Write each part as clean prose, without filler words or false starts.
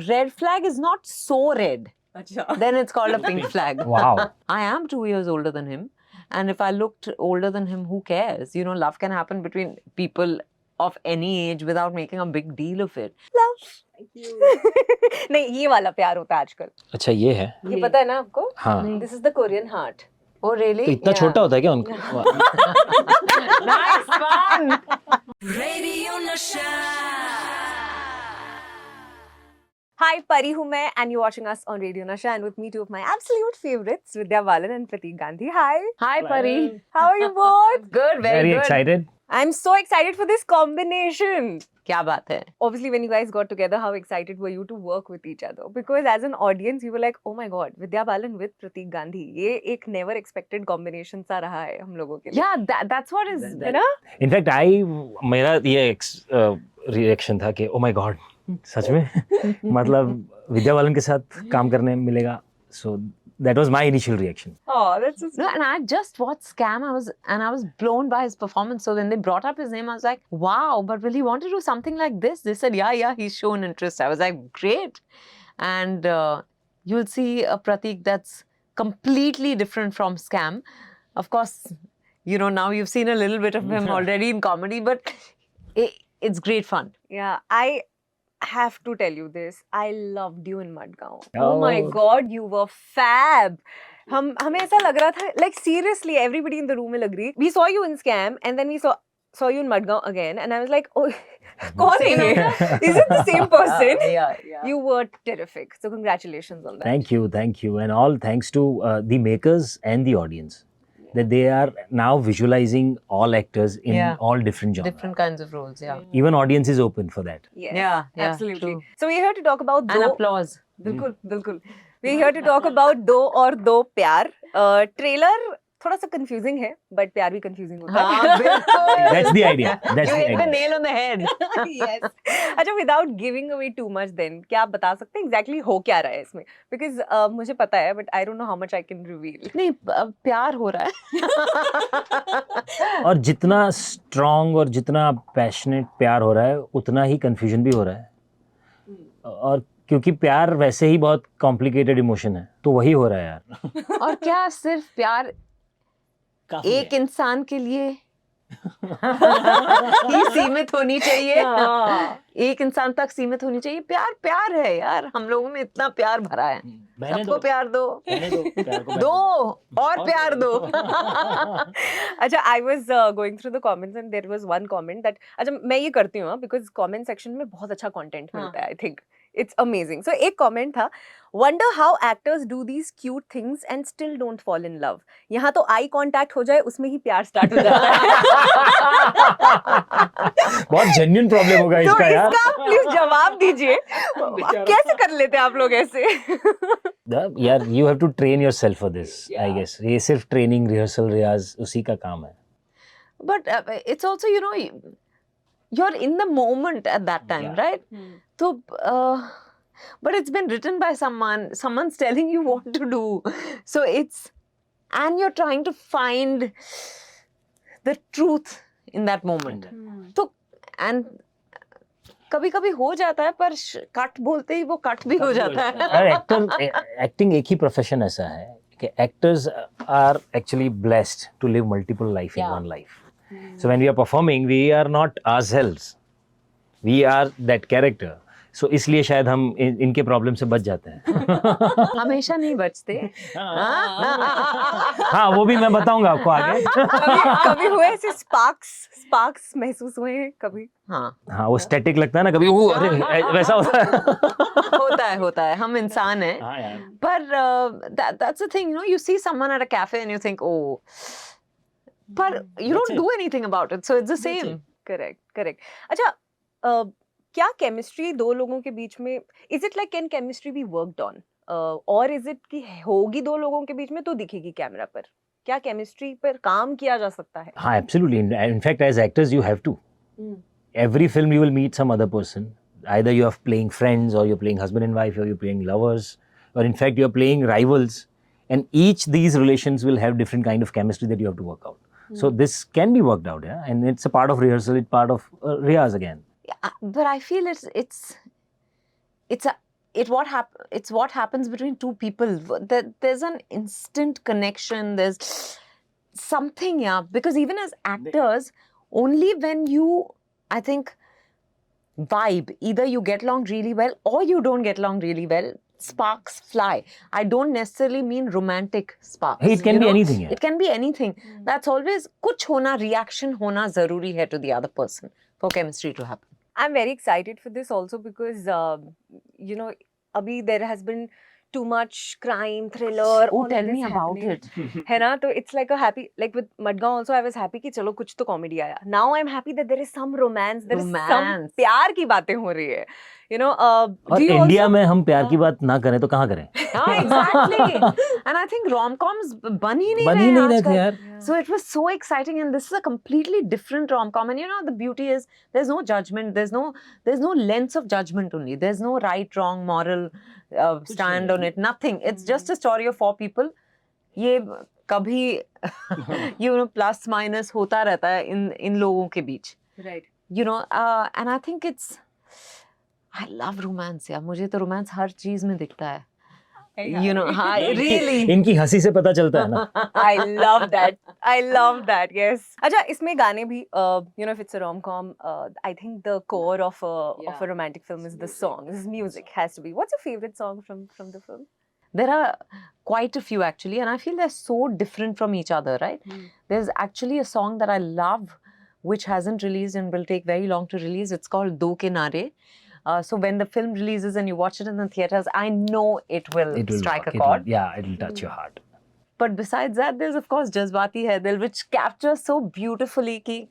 red flag is not so red, then it's called a pink flag. Wow. I am 2 years older than him. And if I looked older than him, who cares? You know, love can happen between people of any age without making a big deal of it. Love. नहीं, ये वाला प्यार होता है आजकल. अच्छा ये है. ये पता है ना आपको? हाँ. This is the Korean heart. Oh really? तो इतना छोटा होता है क्या उनका? Nice fun. Radio Nasha. Hi, Pareee हूँ मैं and you're watching us on Radio Nasha and with me two of my absolute favorites, Vidya, Balan and Pratik, Gandhi. Hi. Hi Pareee. How are you both? Good, very Very good. excited. I'm so excited for this combination. क्या बात है? Obviously, when you guys got together, how excited were you to work with each other? Because as an audience, you were like, oh my god, Vidya Balan with Pratik Gandhi. ये एक never expected combination सा रहा है हम लोगों के लिए. Yeah, that's what is, है ना? In fact, मेरा ये reaction था कि oh my god, सच में मतलब विद्या बालन के साथ काम करने मिलेगा. So that was my initial reaction. Oh, that's so sweet. No, and I just watched Scam. I was blown by his performance. So when they brought up his name, I was like, wow, but will he want to do something like this? They said, yeah, he's shown interest. I was like, great. And you'll see a Pratik that's completely different from Scam. Of course, you know, now you've seen a little bit of him already in comedy, but it's great fun. Yeah, I have to tell you this. I loved you in Madgaon. Oh my god, you were fab. हमें ऐसा लग रहा था, like seriously, everybody in the room will agree. We saw you in Scam and then we saw you in Madgaon again and I was like, oh, कौन है ये? Is it the same person? Yeah. You were terrific. So congratulations on that. Thank you. And all thanks to the makers and the audience. That they are now visualizing all actors in all different genres. Different kinds of roles, yeah. Even audience is open for that. Yes, Yeah, absolutely. true. So we're here to talk about And applause. बिल्कुल. We're here to talk about Do Aur Do Pyaar. Trailer थोड़ा सा confusing है, but प्यार भी confusing होता है. हाँ, बिल्कुल. That's the idea. You hit the nail on the head. Yes. अच्छा, without giving away too much then, क्या आप बता सकते हैं exactly हो क्या रहा है इसमें? Because मुझे पता है, but I don't know how much I can reveal. नहीं, प्यार हो रहा है. और जितना strong और जितना passionate प्यार हो रहा है, उतना ही confusion भी हो रहा है. और क्योंकि प्यार वैसे ही बहुत complicated emotion है, तो वही हो रहा है यार. और क्या सिर्फ प्यार एक इंसान के लिए ही सीमित होनी चाहिए. एक इंसान तक सीमित होनी चाहिए. प्यार है यार. हम लोगों में इतना प्यार भरा है. सबको प्यार दो. दो और प्यार दो. अच्छा, I was going through the comments and there was one comment that अच्छा मैं ये करती हूँ because comment section में बहुत अच्छा content मिलता है. I think it's amazing. So एक comment था, wonder how actors do these cute things and still don't fall in love. यहाँ तो eye contact हो जाए उसमें ही प्यार start हो जाता है. बहुत genuine problem होगा इसका यार. तो इसका प्लीज जवाब दीजिए. कैसे कर लेते हैं आप लोग ऐसे? यार you have to train yourself for this. I guess ये सिर्फ training, rehearsal, रियाज उसी का काम है. But it's also, you know, you're in the moment at that time, right? So, but it's been written by someone's telling you what to do. So and you're trying to find the truth in that moment. So, and कभी-कभी हो जाता है, पर cut बोलते ही वो cut भी हो जाता है. और एक्टिंग एक ही प्रोफेशन ऐसा है कि actors are actually blessed to live multiple life in one life. So when we are performing, we are not ourselves. We are that character. So इसलिए शायद हम इनके प्रॉब्लम से बच जाते हैं. हमेशा नहीं बचते. हाँ, वो भी मैं बताऊंगा आपको आगे. कभी हुए ऐसे स्पार्क्स महसूस हुए हैं कभी? हाँ, वो स्टैटिक लगता है ना कभी. अरे वैसा होता है. होता है. हम इंसान हैं. हाँ यार. पर that's the thing, you know, you see someone at a cafe and you think, oh, but you don't do anything about it. So it's the same. Correct. अच्छा, क्या केमिस्ट्री दो लोगों के बीच में, is it like can chemistry be worked on, और is it कि होगी दो लोगों के बीच में तो दिखेगी कैमरा पर? क्या केमिस्ट्री पर काम किया जा सकता है? हाँ, absolutely. In fact as actors you have to. Every film you will meet some other person. Either you are playing friends, or you're playing husband and wife, or you're playing lovers, or in fact you're playing rivals, and each these relations will have different kind of chemistry that you have to work out. So this can be worked out, yeah, and it's a part of rehearsal, it's part of riyaz again. But I feel it's it's what happens between two people. There's an instant connection. There's something, yeah. Because even as actors, only when you, I think, vibe, either you get along really well or you don't get along really well, sparks fly. I don't necessarily mean romantic sparks. It can be anything. It can be anything. That's always kuch hona, reaction hona zaruri hai to the other person for chemistry to happen. I'm very excited for this also because, you know, abhi there has been too much crime, thriller. Oh, all of tell this me about happening. it. है ना? तो it's like a happy, like with Madgaon also I was happy कि चलो कुछ तो comedy आया. Now I'm happy that there is some romance, there is some Romance. प्यार की बातें हो रही है. You know, और do you इंडिया also? में हम प्यार की बात ना करें तो कहाँ करें? Exactly. And I think rom-coms बन ही नहीं बन ही रहे नहीं रहे आजकल. थे यार. So it was so exciting, and this is a completely different rom-com. And you know, the beauty is there's no judgment, there's no lens of judgment only. There's no right, wrong, moral stand on it. Nothing. It's just a story of four people. ये कभी you know plus minus होता रहता है इन लोगों के बीच. Right. You know, and I think I love romance. यार मुझे तो romance हर चीज में दिखता है. You know, really. इनकी हंसी से पता चलता है ना. I love that. I love that. Yes. अच्छा, इसमें गाने भी, you know, if it's a rom-com, I think the core of a romantic film is the song. This music has to be. What's your favorite song from the film? There are quite a few actually, and I feel they're so different from each other, right? There's actually a song that I love, which hasn't released and will take very long to release. It's called Do Kinare. So when the film releases and you watch it in the theaters, I know it will strike a chord. It will touch your heart. But besides that, there's of course Jazbati Hai Dil, which captures so beautifully कि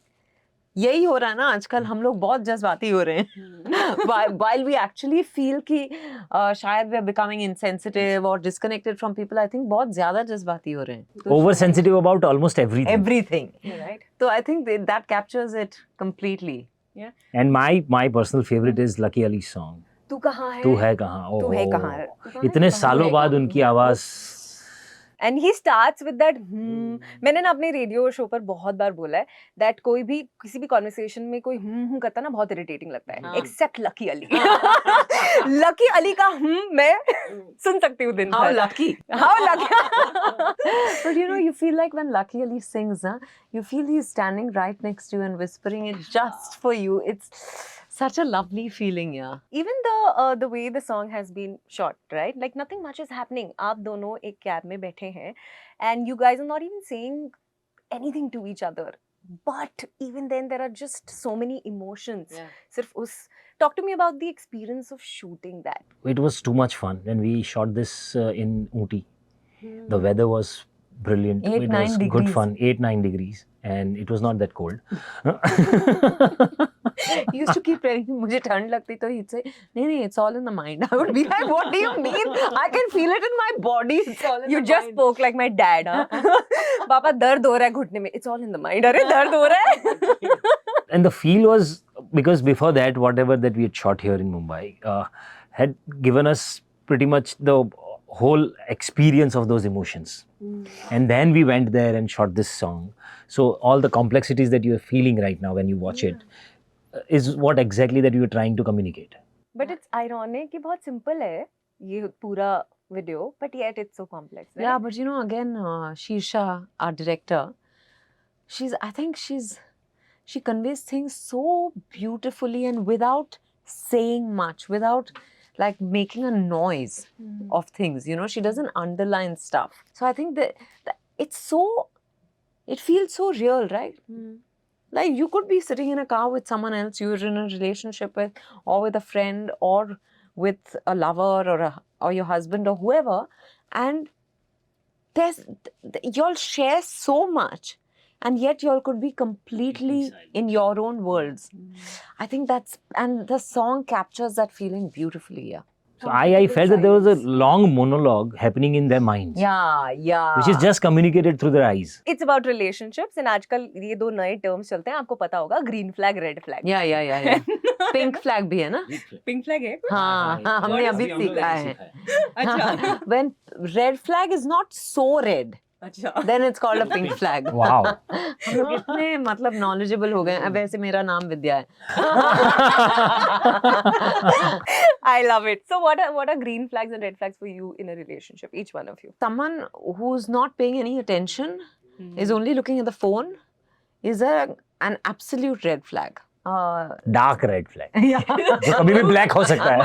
यही हो रहा है ना आजकल, हम लोग बहुत जज्बाती हो रहे हैं. While we actually feel कि शायद we are becoming insensitive or disconnected from people, I think बहुत ज़्यादा जज्बाती हो रहे हैं. Oversensitive about almost everything. Everything. Right. So I think that captures it completely. Yeah. And my personal favorite is Lucky Ali's song. तू कहाँ है? तू है कहाँ? तू है कहाँ? इतने सालों बाद उनकी आवाज. And he starts with that मैंने ना अपने रेडियो शो पर बहुत बार बोला है that कोई भी किसी भी कॉन्वर्सेशन में कोई करता ना बहुत इरिटेटिंग लगता है, except lucky Ali. Lucky Ali का मैं सुन सकती हूँ दिन भर. How lucky. How lucky. But you know, you feel like when Lucky Ali sings, you feel he's standing right next to you and whispering it just for you. It's such a lovely feeling, yeah. Even the way the song has been shot, right? Like nothing much is happening. आप दोनों एक cab में बैठे हैं, and you guys are not even saying anything to each other. But even then, there are just so many emotions. Yeah. सिर्फ उस. Talk to me about the experience of shooting that. It was too much fun when we shot this in Ooty. The weather was brilliant. 8-9 it was degrees. good fun. 8-9 degrees, and it was not that cold. He used to keep telling me, मुझे ठंड लगती तो he'd say, नहीं, it's all in the mind. I would be like, what do you mean? I can feel it in my body. It's all in You the just mind. spoke like my dad, huh? पापा दर्द हो रहा है घुटने में. It's all in the mind. अरे दर्द हो रहा है. And the feel was, because before that, whatever that we had shot here in Mumbai had given us pretty much the whole experience of those emotions. And then we went there and shot this song. So all the complexities that you are feeling right now when you watch it is what exactly that you are trying to communicate. But it's ironic कि बहुत simple है ये पूरा video, but yet it's so complex. Right? Yeah, but you know, again, Sheersha, our director, I think she conveys things so beautifully and without saying much, without like making a noise of things, you know, she doesn't underline stuff. So I think that it feels so real, right? Like you could be sitting in a car with someone else you're in a relationship with, or with a friend, or with a lover or your husband or whoever, and y'all share so much, and yet y'all could be completely in your own worlds. I think and the song captures that feeling beautifully, yeah. So I felt that there was a long monologue happening in their minds. Yeah. Which is just communicated through their eyes. It's about relationships, and आजकल ये दो नए terms चलते हैं, आपको पता होगा, green flag, red flag. Yeah. Pink flag भी है ना? Pink flag है? हाँ, हमने अभी सीखा है. अच्छा. When red flag is not so red. अच्छा then it's called a pink flag. Wow. हम लोग इतने मतलब knowledgeable हो गए हैं. वैसे मेरा नाम विद्या है. I love it. So what are green flags and red flags for you in a relationship, each one of you? Someone who's not paying any attention, is only looking at the phone, is an absolute red flag. Dark red flag. जो कभी भी black हो सकता है.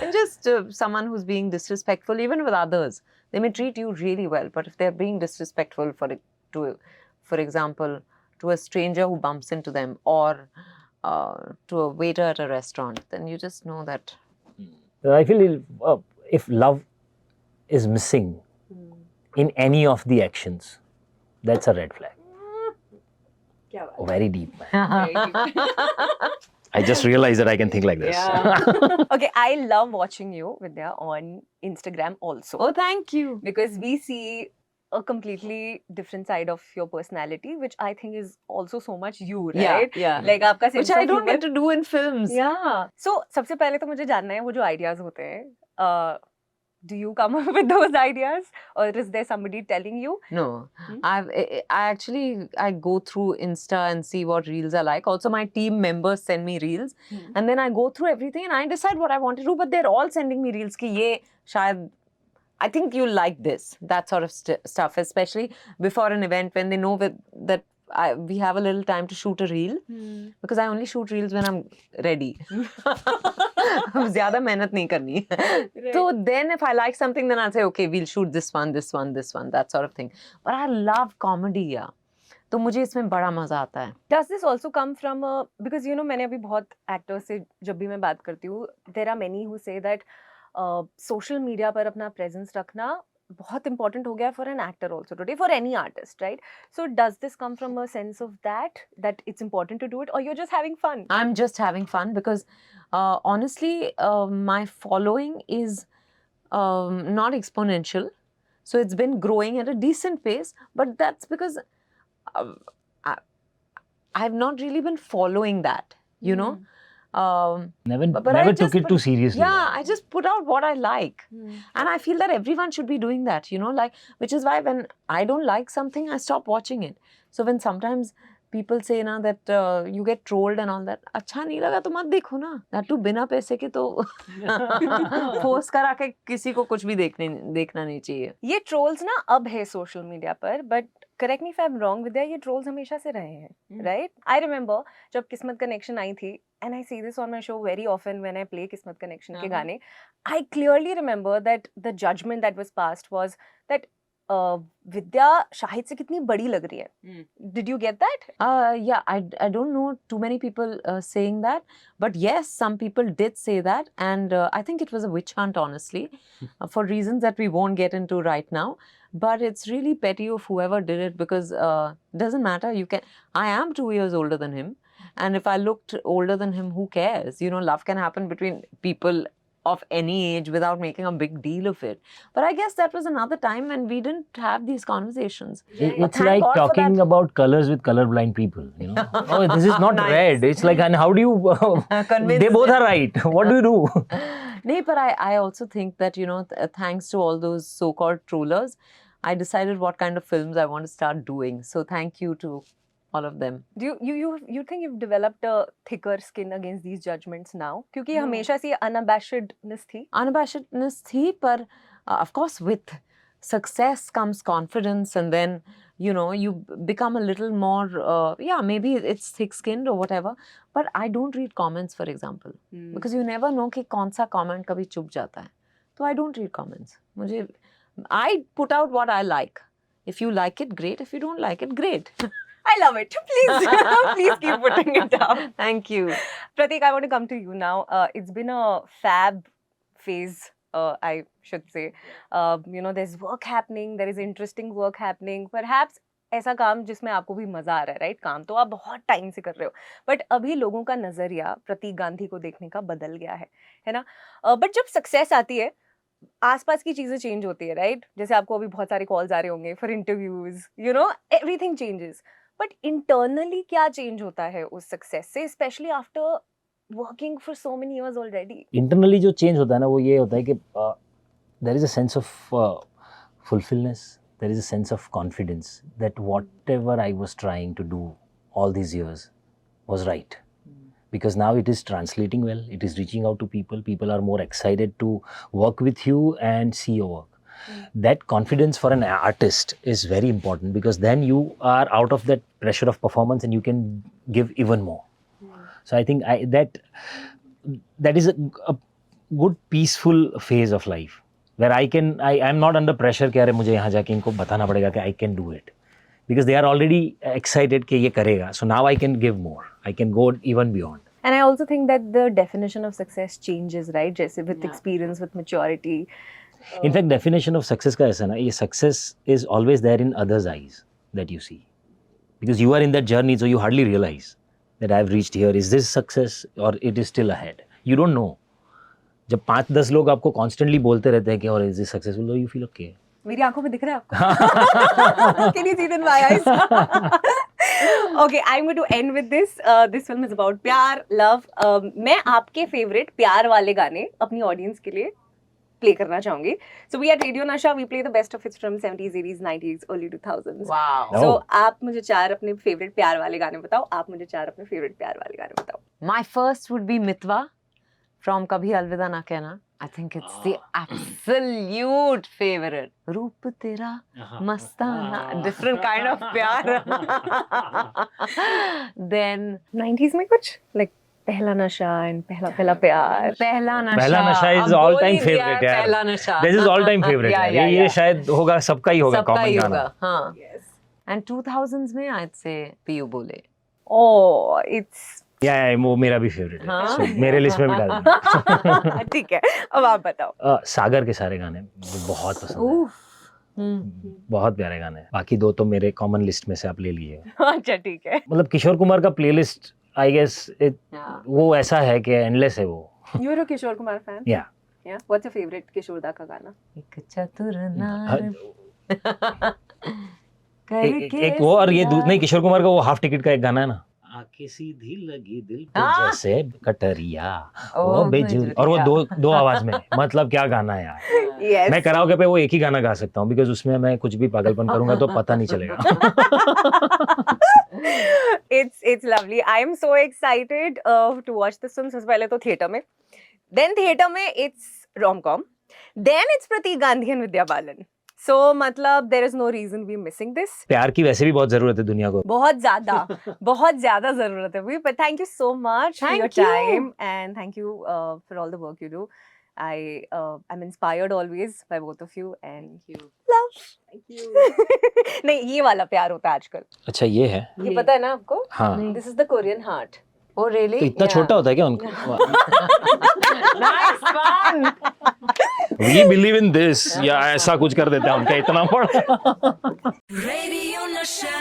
And just someone who's being disrespectful, even with others. They may treat you really well, but if they're being disrespectful, for example, to a stranger who bumps into them, or to a waiter at a restaurant, then you just know that. I feel if love is missing in any of the actions, that's a red flag. Oh, very deep, man. I just realized that I can think like this. Okay, I love watching you, Vidya, on Instagram also. Oh, thank you. Because we see a completely different side of your personality, which I think is also so much you, right? Yeah. Like आपका sense Which I of don't humor. get to do in films. Yeah. So सबसे पहले तो मुझे जानना है वो जो ideas होते हैं. Do you come up with those ideas, or is there somebody telling you? No, I actually go through Insta and see what reels I like. Also, my team members send me reels, and then I go through everything and I decide what I want to do. But they're all sending me reels ki ye shayad I think you like this, that sort of stuff, especially before an event when they know that we have a little time to shoot a reel, because I only shoot reels when I'm ready. ज़्यादा मेहनत नहीं करनी. So then if I like something, then I'll say, okay, we'll shoot this one, that sort of thing. But I love comedy, yeah. तो मुझे इसमें बड़ा मजा आता है. Does this also come from because you know मैंने अभी बहुत actors से जब भी मैं बात करती हूँ, there are many who say that social media पर अपना presence रखना बहुत important हो गया for an actor also today, for any artist, right? So does this come from a sense of that it's important to do it, or you're just having fun? I'm just having fun because honestly, my following is not exponential. So it's been growing at a decent pace, but that's because I've not really been following that, you know. Never took it too seriously. Yeah, I just put out what I like. And I feel that everyone should be doing that, you know, like, which is why when I don't like something, I stop watching it. So when sometimes people say na that you get trolled and all that, अच्छा नहीं लगा तो मत देखो ना. That too बिना पैसे के तो force करा के किसी को कुछ भी देखना नहीं चाहिए. ये trolls ना अब है social media पर, but correct me if I'm wrong, Vidya, ये trolls हमेशा से रहे हैं, right? I remember जब किस्मत connection आई थी, and I see this on my show very often when I play Kismat Connection के गाने, I clearly remember that the judgment that was passed was that Vidya Shahid से कितनी बड़ी लग रही है. Did you get that? Yeah, I don't know too many people saying that, but yes, some people did say that, and I think it was a witch hunt, honestly, for reasons that we won't get into right now. But it's really petty of whoever did it, because it doesn't matter. I am 2 years older than him, and if I looked older than him, who cares? You know, love can happen between people of any age without making a big deal of it. But I guess that was another time when we didn't have these conversations. It's like talking about colors with colorblind people, you know. Oh, this is not red. It's like, and how do you Convince they both them. are right. What do you do? No, but I also think that, you know, thanks to all those so-called trollers, I decided what kind of films I want to start doing. So thank you to all of them. Do you think you've developed a thicker skin against these judgments now? क्योंकि हमेशा से unabashedness थी. Unabashedness थी, पर of course with success comes confidence, and then, you know, you become a little more, yeah, maybe it's thick-skinned or whatever, but I don't read comments, for example, because you never know कि कौन सा comment कभी चुप जाता है. So I don't read comments. I put out what I like. If you like it, great. If you don't like it, great. I love it. Please, please keep putting it up. Thank you. Pratik, I want to come to you now. It's been a fab phase, I should say. You know, there's work happening. There is interesting work happening. Perhaps ऐसा काम जिसमें आपको भी मजा आ रहा है, right? काम तो आप बहुत टाइम से कर रहे हो, बट अभी लोगों का नजरिया प्रतीक गांधी को देखने का बदल गया है ना? बट जब सक्सेस आती है, आसपास की चीजें चेंज होती है, राइट? जैसे आपको अभी बहुत सारे कॉल्स आ रहे होंगे for interviews, you know, everything changes. But internally क्या चेंज होता है उस सक्सेस से, specially after working for so many years already? Internally जो चेंज होता है ना, वो ये होता है कि there is a sense of fulfillment. There is a sense of confidence that whatever I was trying to do all these years was right. Because now it is translating well, it is reaching out to people. People are more excited to work with you and see your work. That confidence for an artist is very important, because then you are out of that pressure of performance and you can give even more. So I think that is a good peaceful phase of life where I am not under pressure कि अरे मुझे यहाँ जाके इनको बताना पड़ेगा कि I can do it, because they are already excited कि ये करेगा. So now I can give more. I can go even beyond. And I also think that the definition of success changes, right? जैसे with experience, with maturity. In fact, definition of success का ऐसा ना, ये success is always there in others' eyes that you see, because you are in that journey, so you hardly realize that I have reached here. Is this success or it is still ahead? You don't know. जब 5-10 लोग आपको constantly बोलते रहते हैं कि और is this successful, you feel okay. मेरी आंखों में दिख रहा है आपको? Can you see it in my eyes? Okay, I'm going to end with this. This film is about प्यार, love. मैं आपके favorite प्यार वाले गाने अपनी audience के लिए play करना चाहूँगी. So we at Radio Nasha, we play the best of hits from 70s, 80s, 90s, early 2000s. Wow. So आप मुझे 4 अपने favorite प्यार वाले गाने बताओ. आप मुझे 4 अपने favorite प्यार वाले गाने बताओ. My first would be Mitwa from Kabhi Alvida Na Kehna. I think it's the absolute favorite. Roop tera mastana, different kind of pyar. Then 90s में कुछ like पहला नशा and पहला प्यार. Pehla Nasha. पहला नशा is अब all बोल time ही दिया favorite है यार. पहला नशा. This is all time favorite. Yeah, यार. yeah, ये yeah. शायद होगा, सबका ही होगा, सबका common ही गाना. होगा. हाँ. Yes. And 2000s में I'd say Piyu Bole. Oh, it's Yeah, वो मेरा भी favorite है. हाँ. So, मेरे लिस्ट में भी डाल देना. ठीक है. अब आप बताओ. सागर के सारे गाने मुझे बहुत पसंद है. Oof. बहुत प्यारे गाने हैं. बाकी 2 तो मेरे कॉमन लिस्ट में से आप ले लीजिए. अच्छा ठीक है. मतलब किशोर कुमार का प्लेलिस्ट आई गेस वो ऐसा है कि एंडलेस है वो. You're a Kishore Kumar fan? या Yeah. What's your favorite किशोर दा का गाना? एक चतुर नार करके एक वो, और ये नहीं, किशोर कुमार का वो हाफ टिकट का एक गाना है ना, आंखें सीधी लगी दिल पे जैसे कटरिया ओ बेजुर, और वो दो आवाज में. मतलब क्या गाना है यार. Yes. मैं कराओके पे वो एक ही गाना गा सकता हूँ, बिकॉज उसमें मैं कुछ भी पागलपन करूंगा तो पता नहीं चलेगा. It's lovely. I am so excited to watch this film. सबसे पहले तो थिएटर में, then थिएटर में it's rom-com, then it's Pratik, Gandhi and Vidya Balan. So मतलब there is no reason we missing this. प्यार की वैसे भी बहुत जरूरत है दुनिया को. बहुत ज़्यादा ज़रूरत है. But thank you so much for your Thank you. time, and thank you for all the work you do. I'm inspired always by both of you, and love. Thank you. नहीं, ये वाला प्यार होता है आजकल. अच्छा ये है. ये पता है ना आपको? हाँ. This is the Korean heart. Oh really? तो इतना छोटा होता है क्या उनका? Nice fun. We believe in this. या ऐसा कुछ कर देते हैं उनका इतना बड़ा. Radio Nasha.